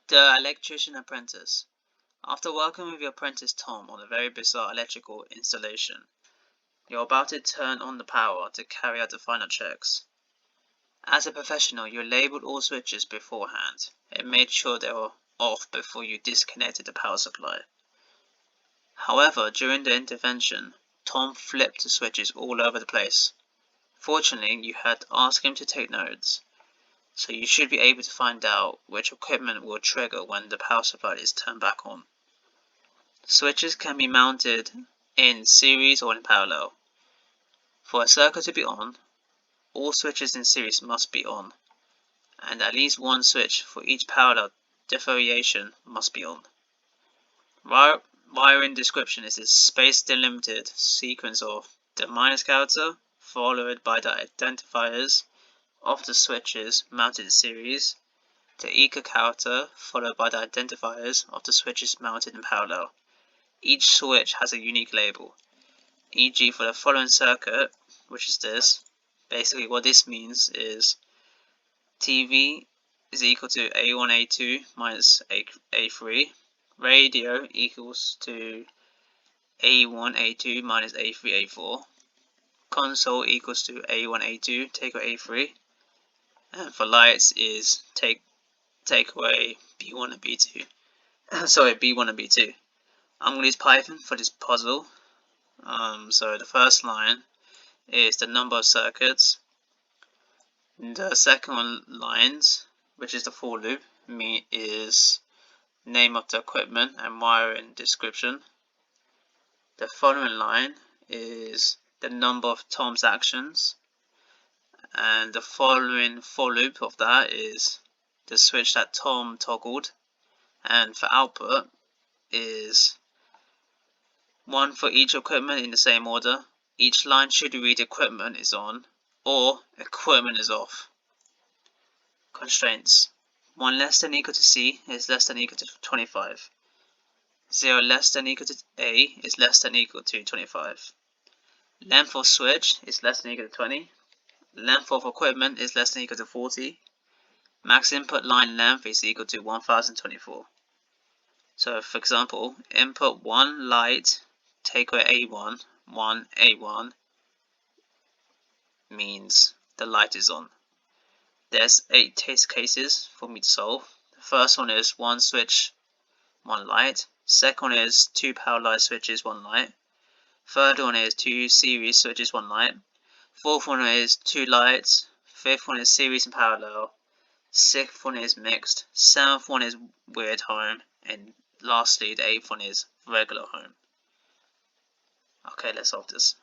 The Electrician Apprentice. After working with your apprentice Tom on a very bizarre electrical installation, you're about to turn on the power to carry out the final checks. As a professional, you labeled all switches beforehand and made sure they were off before you disconnected the power supply. However, during the intervention, Tom flipped the switches all over the place. Fortunately, you had asked him to take notes, so you should be able to find out which equipment will trigger when the power supply is turned back on. Switches can be mounted in series or in parallel. For a circuit to be on, all switches in series must be on, and at least one switch for each parallel derivation must be on. Wiring description is a space-delimited sequence of the minus character followed by the identifiers of the switches mounted in series, the equal character followed by the identifiers of the switches mounted in parallel. Each switch has a unique label, e.g. for the following circuit, which is this. Basically what this means is TV is equal to A1 A2 minus A3, radio equals to A1 A2 minus A3 A4, console equals to A1 A2 take away A3, and for lights is take away B1 and B2. Sorry, B1 and B2. I'm going to use Python for this puzzle. So the first line is the number of circuits. The second lines, which is the for loop, is name of the equipment and wiring description. The following line is the number of Tom's actions, and the following for loop of that is the switch that Tom toggled, and for output is one for each equipment in the same order. Each line should read equipment is on or equipment is off. Constraints: 1 less than equal to C is less than equal to 25. 0 less than equal to A is less than equal to 25. Length of switch is less than equal to 20. Length of equipment is less than equal to 40. Max input line length is equal to 1024. So for example, input 1 light take away A1, 1 A1 means the light is on. There's 8 test cases for me to solve. The first one is 1 switch, 1 light. Second one is 2 parallel switches, 1 light. Third one is 2 series switches, 1 light. Fourth one is 2 lights. Fifth one is series and parallel. Sixth one is mixed. Seventh one is weird home. And lastly, the 8th one is regular home. Okay, let's solve this.